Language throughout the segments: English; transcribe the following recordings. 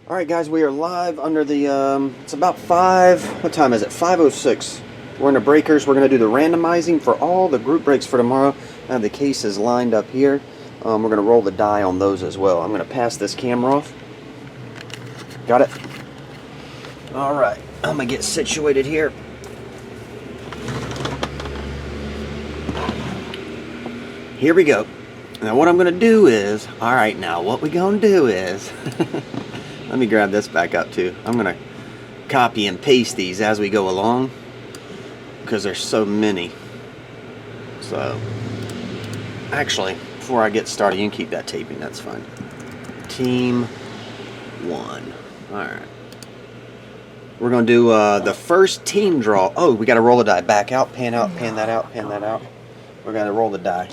Alright guys, we are live under the, it's about 5, what time is it? 5:06. We're in the breakers. We're going to do the randomizing for all the group breaks for tomorrow. I have the cases lined up here. We're going to roll the die on those as well. I'm going to pass this camera off. Got it? Alright, I'm going to get situated here. Here we go. Now what I'm going to do is, alright, now what we're going to do is, let me grab this back up too. I'm going to copy and paste these as we go along because there's so many. So, actually, before I get started, you can keep that taping, that's fine. Team 1. Alright. We're going to do the first team draw. Oh, we got to roll the die. Back out, pan that out, pan that out. We're going to roll the die.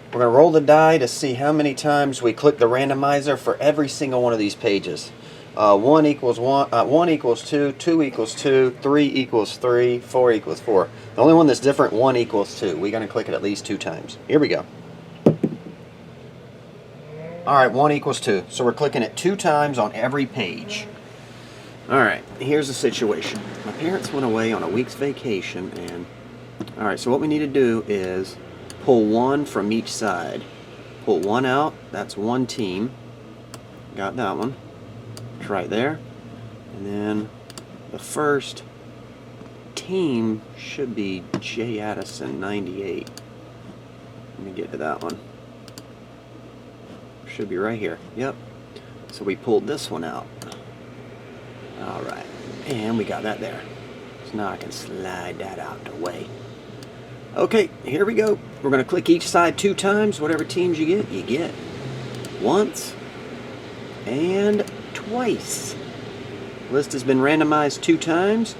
We're going to roll the die to see how many times we click the randomizer for every single one of these pages. 1 equals 1, 1 equals 2, 2 equals 2, 3 equals 3, 4 equals 4. The only one that's different, 1 equals 2. We're going to click it at least 2 times. Here we go. Alright, 1 equals 2. So we're clicking it 2 times on every page. Alright, here's the situation. My parents went away on a week's vacation, and alright, so what we need to do is pull 1 from each side. Pull 1 out, that's 1 team. Got that one. It's right there. And then the first team should be J. Addison 98. Let me get to that one. Should be right here. Yep. So we pulled this one out. Alright. And we got that there. So now I can slide that out the way. Okay, here we go. We're going to click each side 2 times. Whatever teams you get. Once and twice. List has been randomized 2 times.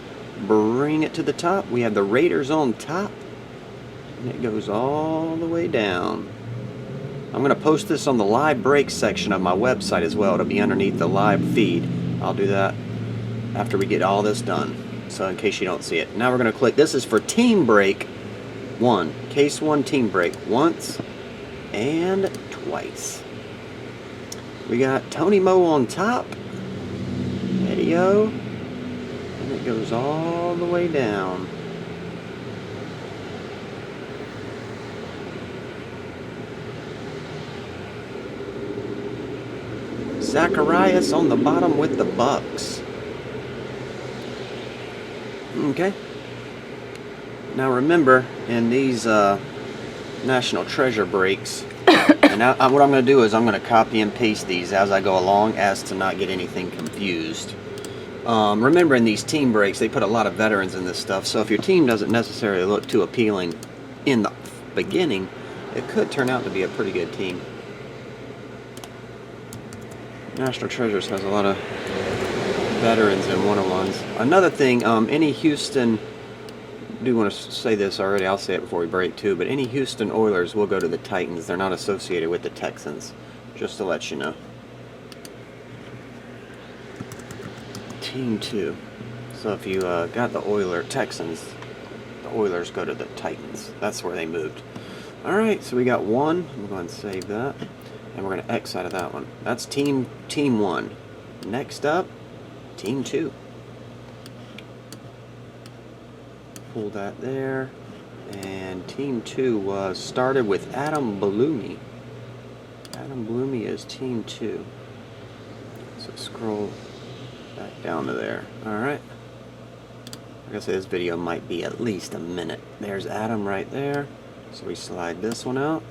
Bring it to the top. We have the Raiders on top. And it goes all the way down. I'm going to post this on the live break section of my website as well. It'll be underneath the live feed. I'll do that after we get all this done. So in case you don't see it. Now we're going to click. This is for team break 1. Case 1 team break. Once and twice. We got Tony Mo on top. Video. And it goes all the way down. Zacharias on the bottom with the Bucks. Okay. Now remember, in these National Treasure breaks, and now what I'm going to do is I'm going to copy and paste these as I go along as to not get anything confused. Remember, in these team breaks, they put a lot of veterans in this stuff, so if your team doesn't necessarily look too appealing in the beginning, it could turn out to be a pretty good team. National Treasures has a lot of veterans and one-on-ones. Another thing, any Houston, I do want to say this already, I'll say it before we break too, but any Houston Oilers will go to the Titans. They're not associated with the Texans, just to let you know. Team 2. So if you got the Texans, the Oilers go to the Titans. That's where they moved. Alright, so we got 1. I'm going to save that. And we're going to X out of that one. That's team 1. Next up, team 2. Pull that there. And team 2 was started with Adam Bloomy. Adam Bloomy is team 2. So scroll back down to there. Alright. Like I said, this video might be at least a minute. There's Adam right there. So we slide this one out.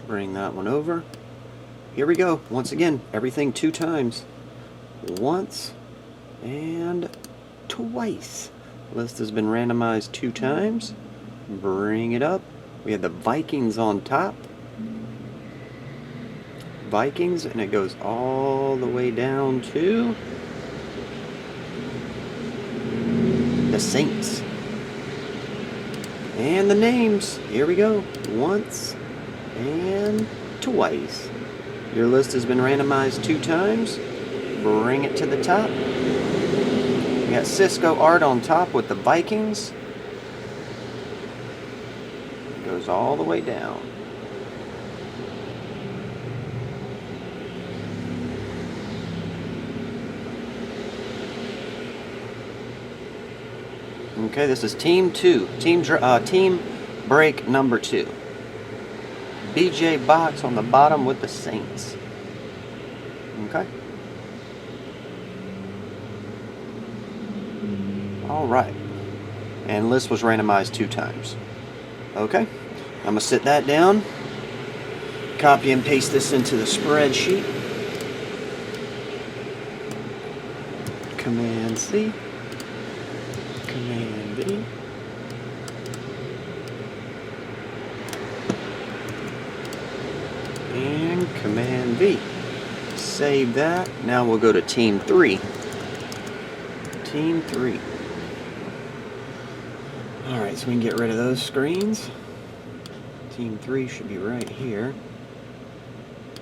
Bring that one over. Here we go. Once again, everything 2 times. Once and twice. List has been randomized 2 times. Bring it up. We have the Vikings on top. Vikings, and it goes all the way down to the Saints. And the names. Here we go. Once and twice. Your list has been randomized 2 times. Bring it to the top. We got Cisco Art on top with the Vikings. It goes all the way down. Okay, this is Team 2. Team break number 2. BJ box on the bottom with the Saints. Okay. All right. And list was randomized 2 times. Okay. I'm going to sit that down. Copy and paste this into the spreadsheet. Command C. Command V. And Command V. Save that. Now we'll go to Team 3. Team 3. Alright, so we can get rid of those screens. Team 3 should be right here.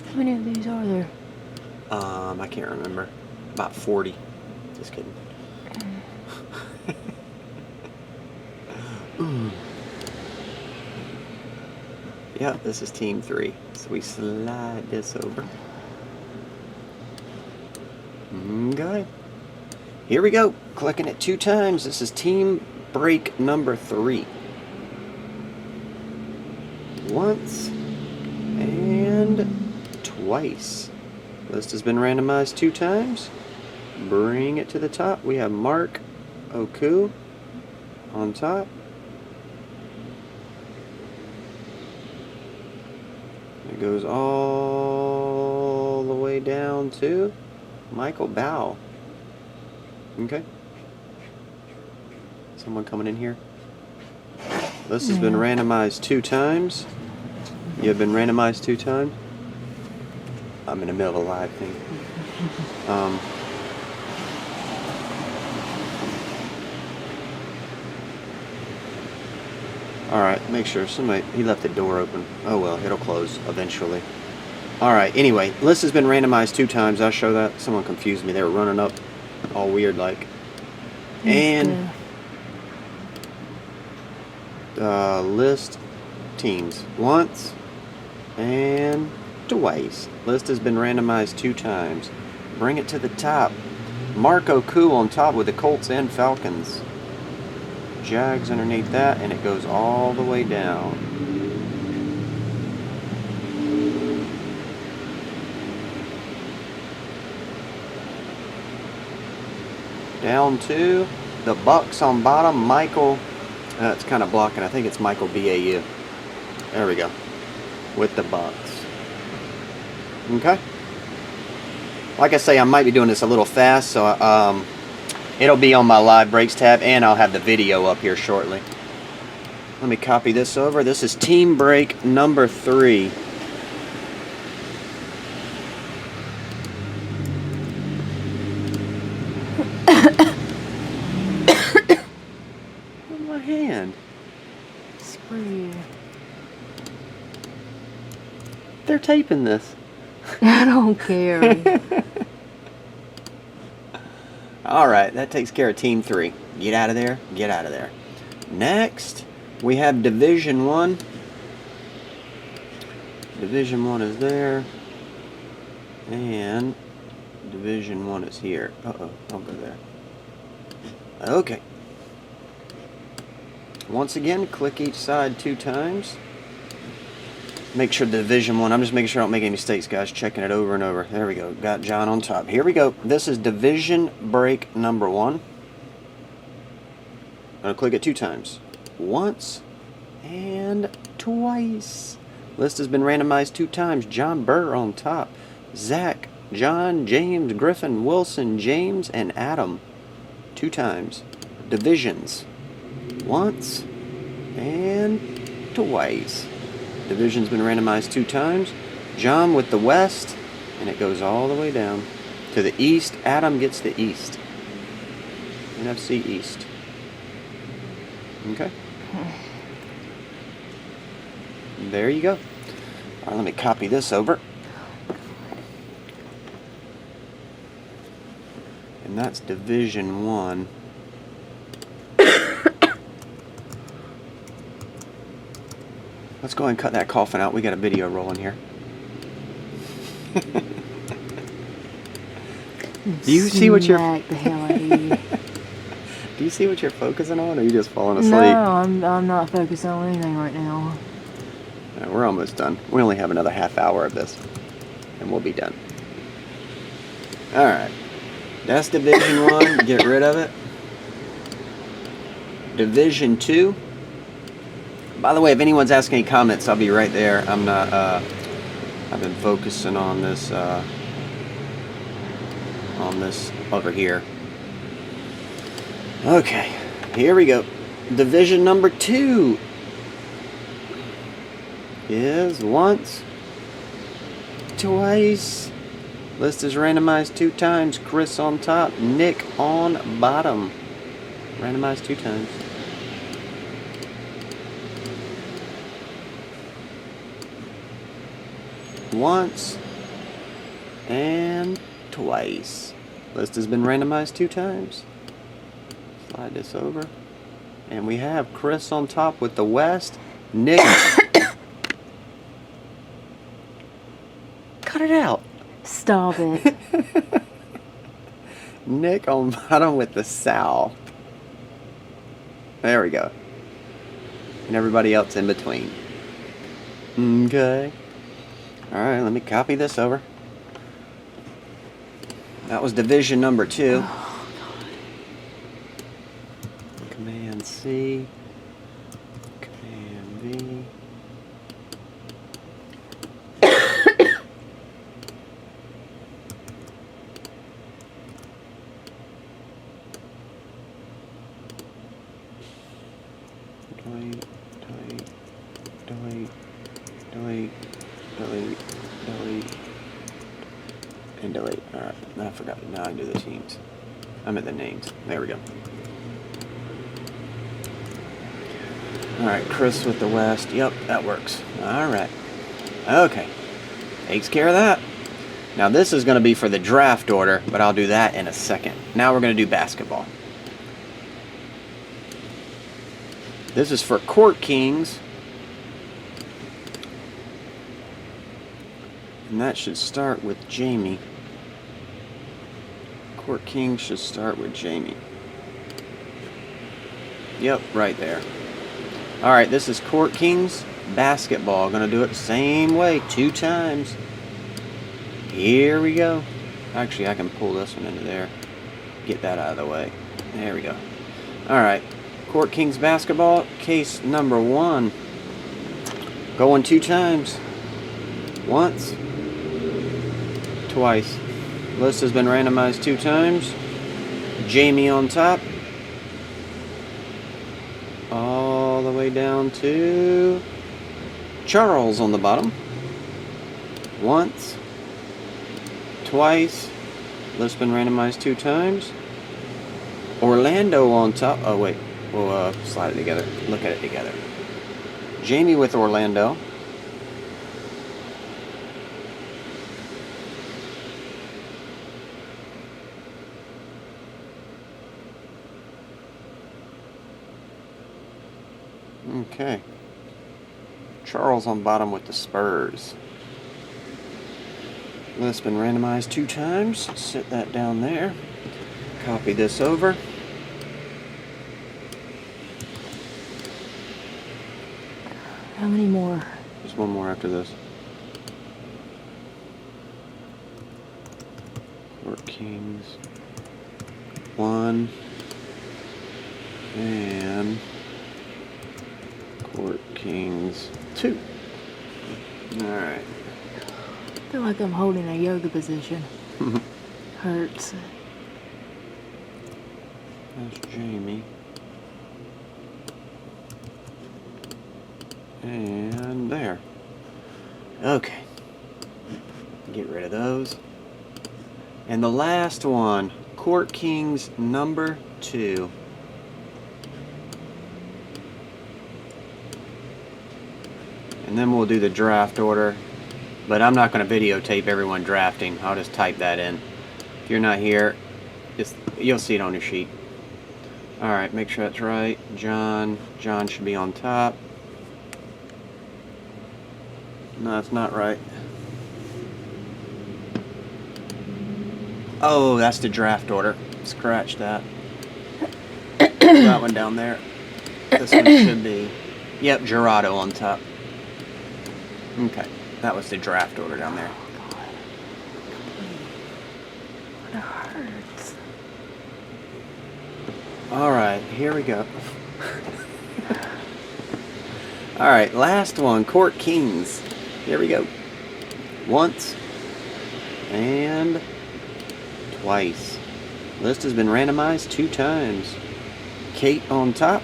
How many of these are there? I can't remember. About 40. Just kidding. Yep, this is Team 3. So we slide this over. Okay. Here we go. Clicking it 2 times. This is Team break number 3. Once and twice. List has been randomized 2 times. Bring it to the top. We have Mark Oku on top. It goes all the way down to Michael Bow. Okay. Someone coming in here? This has been randomized 2 times. You have been randomized 2 times? I'm in the middle of a live thing. Alright, make sure somebody, he left the door open. Oh well, it'll close eventually. Alright, anyway, list has been randomized 2 times. I'll show that. Someone confused me. They were running up all weird like. And list teams once and twice. List has been randomized 2 times. Bring it to the top. Mark Oku on top with the Colts and Falcons. Jags underneath that, and it goes all the way down. Down to the Bucks on bottom. Michael, it's kind of blocking. I think it's Michael BAU. There we go. With the Bucks. Okay. Like I say, I might be doing this a little fast, so it'll be on my live breaks tab, and I'll have the video up here shortly. Let me copy this over. This is team break number 3. My hand. Screw. They're taping this. I don't care. Alright, that takes care of Team 3. Get out of there. Get out of there. Next, we have Division 1. Division 1 is there. And Division 1 is here. Uh-oh, don't go there. Okay. Once again, click each side 2 times. Make sure the Division 1, I'm just making sure I don't make any mistakes, guys. Checking it over and over. There we go. Got John on top. Here we go. This is Division break number 1. I'm going to click it 2 times. Once and twice. List has been randomized 2 times. John Burr on top. Zach, John, James, Griffin, Wilson, James, and Adam. 2 times. Divisions. Once and twice. Division's been randomized 2 times. John with the West, and it goes all the way down to the East. Adam gets the East. NFC East. Okay. There you go. All right, let me copy this over. And that's Division 1. Let's go ahead and cut that coughing out. We got a video rolling here. Do you see what you're... The hell out of you. Do you see what you're focusing on, or are you just falling asleep? No, I'm not focused on anything right now. All right, we're almost done. We only have another half hour of this, and we'll be done. All right. That's Division 1. Get rid of it. Division 2. By the way, if anyone's asking any comments, I'll be right there. I'm not, I've been focusing on this over here. Okay, here we go. Division number 2 is once, twice. List is randomized 2 times. Chris on top, Nick on bottom. Randomized 2 times. Once and twice. List has been randomized 2 times. Slide this over. And we have Chris on top with the West. Nick. Cut it out. Stop it. Nick on bottom with the South. There we go. And everybody else in between. Okay. Alright, let me copy this over. That was division number 2. Oh, God. Command C. Command V. Delete, delete, delete, delete, delete, and delete. Alright, I forgot. Now I do the teams. I'm at the names. There we go. Alright, Chris with the West. Yep, that works. Alright. Okay. Takes care of that. Now this is going to be for the draft order, but I'll do that in a second. Now we're going to do basketball. This is for Court Kings. And that should start with Jamie. Court Kings should start with Jamie. Yep, right there. Alright, this is Court Kings basketball. Gonna do it the same way 2 times. Here we go. Actually, I can pull this one into there. Get that out of the way. There we go. Alright. Court Kings basketball, case number 1. Going 2 times. Once. Twice. List has been randomized 2 times. Jamie on top. All the way down to Charles on the bottom. Once. Twice. List been randomized 2 times. Orlando on top. Oh, wait. We'll slide it together. Look at it together. Jamie with Orlando. Okay. Charles on bottom with the Spurs. That's been randomized 2 times. Sit that down there. Copy this over. How many more? There's one more after this. Court Kings. 1. And Court Kings 2. Alright. I feel like I'm holding a yoga position. Hurts. That's Jamie. And there. Okay. Get rid of those. And the last one, Court Kings number 2. And then we'll do the draft order. But I'm not going to videotape everyone drafting. I'll just type that in. If you're not here, you'll see it on your sheet. Alright, make sure that's right. John should be on top. No, that's not right. Oh, that's the draft order. Scratch that. that one down there. This one should be, yep, Gerardo on top. Okay, that was the draft order down there. It hurts. All right, here we go. All right, last one, Court Kings. Here we go. Once and twice. List has been randomized 2 times. Kate on top.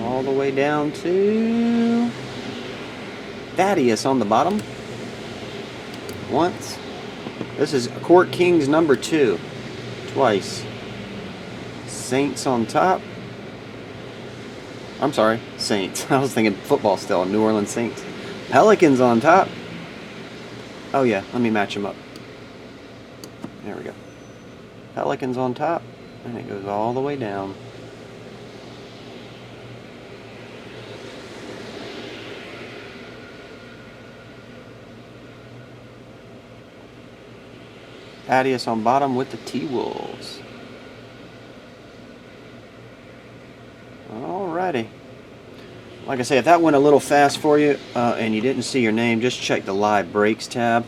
All the way down to Thaddeus on the bottom. Once. This is Court Kings number 2. Twice. Saints on top. I'm sorry, Saints. I was thinking football still, New Orleans Saints. Pelicans on top. Oh yeah, let me match them up. There we go. Pelicans on top, and it goes all the way down. Thaddeus on bottom with the T-Wolves. Alrighty. Like I say, if that went a little fast for you and you didn't see your name, just check the live breaks tab.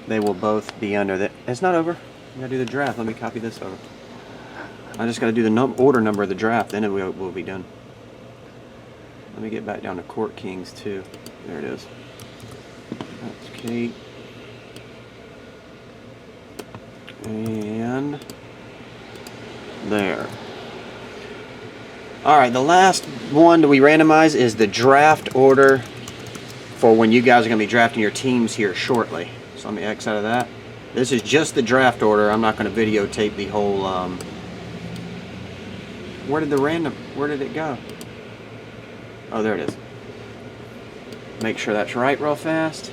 They will both be under that. It's not over. You gotta do the draft. Let me copy this over. I just gotta do the order number of the draft, then it will be done. Let me get back down to Court Kings too. There it is. That's Kate. And there. Alright, the last one that we randomize is the draft order for when you guys are going to be drafting your teams here shortly. So let me X out of that. This is just the draft order. I'm not going to videotape the whole... Where did it go? Oh, there it is. Make sure that's right real fast.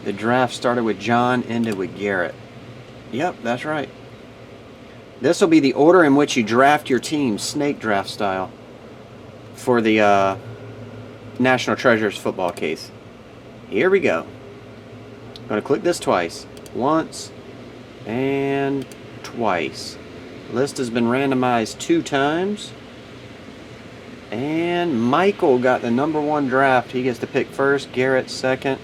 The draft started with John, ended with Garrett. Yep, that's right. This will be the order in which you draft your team, snake draft style, for the National Treasures football case. Here we go. I'm going to click this twice. Once and twice. List has been randomized 2 times. And Michael got the number 1 draft. He gets to pick first, Garrett second,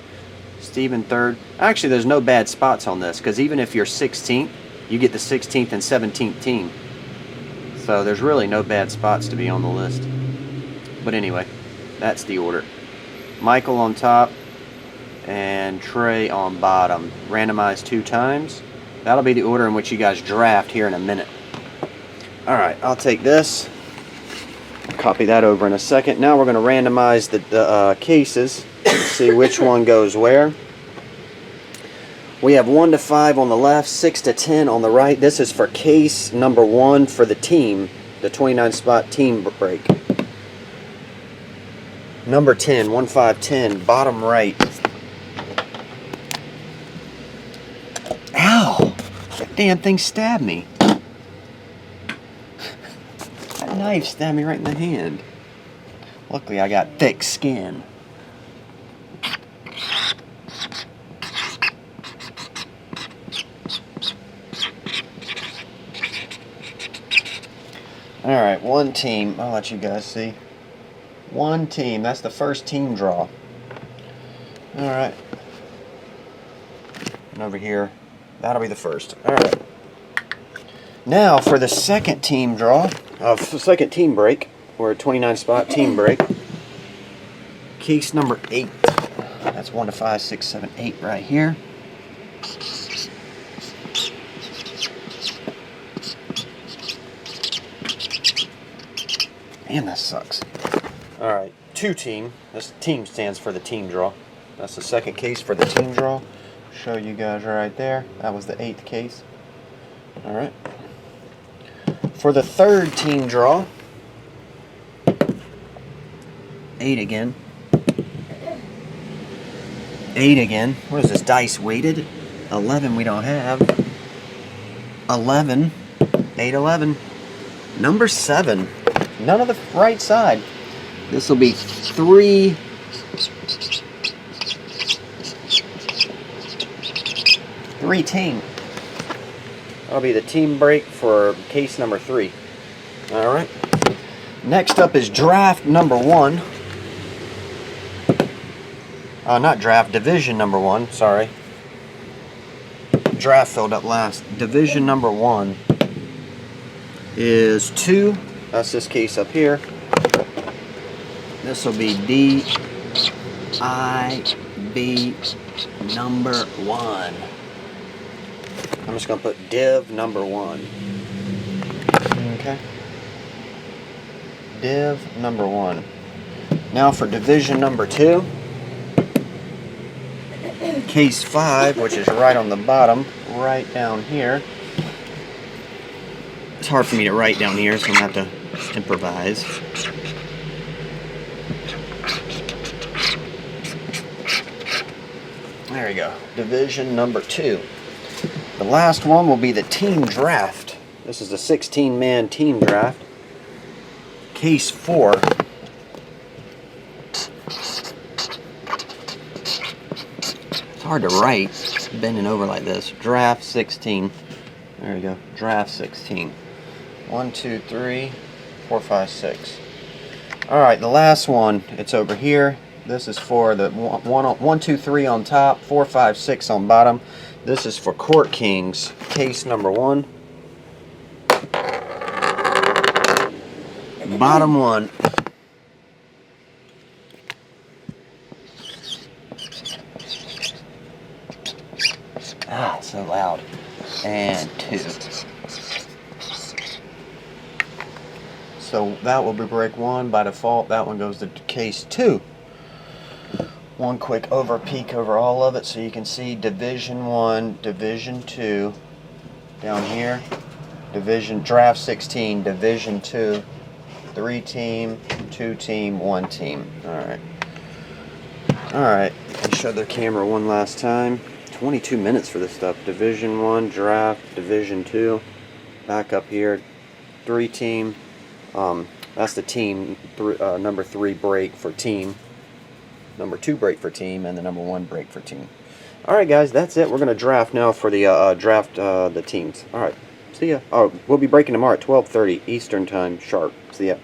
Steven third. Actually, there's no bad spots on this, because even if you're 16th, you get the 16th and 17th team. So there's really no bad spots to be on the list. But anyway, that's the order. Michael on top and Trey on bottom. Randomized 2 times. That'll be the order in which you guys draft here in a minute. Alright, I'll take this. Copy that over in a second. Now we're going to randomize the cases. See which one goes where. We have 1 to 5 on the left, 6 to 10 on the right. This is for case number 1 for the team, the 29 spot team break. Number 10, 1, 5, 10, bottom right. Ow! That damn thing stabbed me. That knife stabbed me right in the hand. Luckily I got thick skin. Alright, 1 team. I'll let you guys see. 1 team. That's the first team draw. Alright. And over here, that'll be the first. Alright. Now for the second team draw, second team break, or a 29 spot team break. Case number 8. That's 1 to 5, 6, 7, 8 right here. Man, that sucks. Alright, 2 team. This team stands for the team draw. That's the second case for the team draw. Show you guys right there. That was the 8th case. Alright. For the third team draw, 8 again. 8 again. What is this, dice weighted? 11 we don't have. 11. 8, 11. Number 7. None of the right side. This will be 3 team. That'll be the team break for case number 3. Alright. Next up is draft number 1. Not draft, division number 1, sorry. Draft filled up last. Division number 1 is 2. That's this case up here. This will be D-I-B number 1. I'm just going to put div number 1. Okay. Div number 1. Now for division number 2. Case 5, which is right on the bottom, right down here. It's hard for me to write down here, so I'm going to have to improvise. There we go. Division number 2. The last one will be the team draft. This is a 16-man team draft. Case 4. It's hard to write bending over like this. Draft 16. There we go. Draft 16. 1, 2, 3, 4, 5, 6. Alright, the last one, it's over here. This is for the 1, 2, 3 on top, 4, 5, 6 on bottom. This is for Court Kings, case number 1. Bottom 1. Ah, so loud. And 2. So that will be break 1 by default. That one goes to case 2. One quick peek over all of it so you can see Division 1, Division 2 down here. Division draft 16, Division 2, 3 team, 2 team, 1 team. Alright. Alright, I'll show the camera one last time. 22 minutes for this stuff. Division 1, draft, Division 2. Back up here, 3 team. That's the team number 3 break for team. Number 2 break for team, and the number 1 break for team. Alright guys, that's it. We're going to draft now for the the teams. Alright, see ya. Oh, we'll be breaking tomorrow at 12:30 Eastern Time sharp. See ya.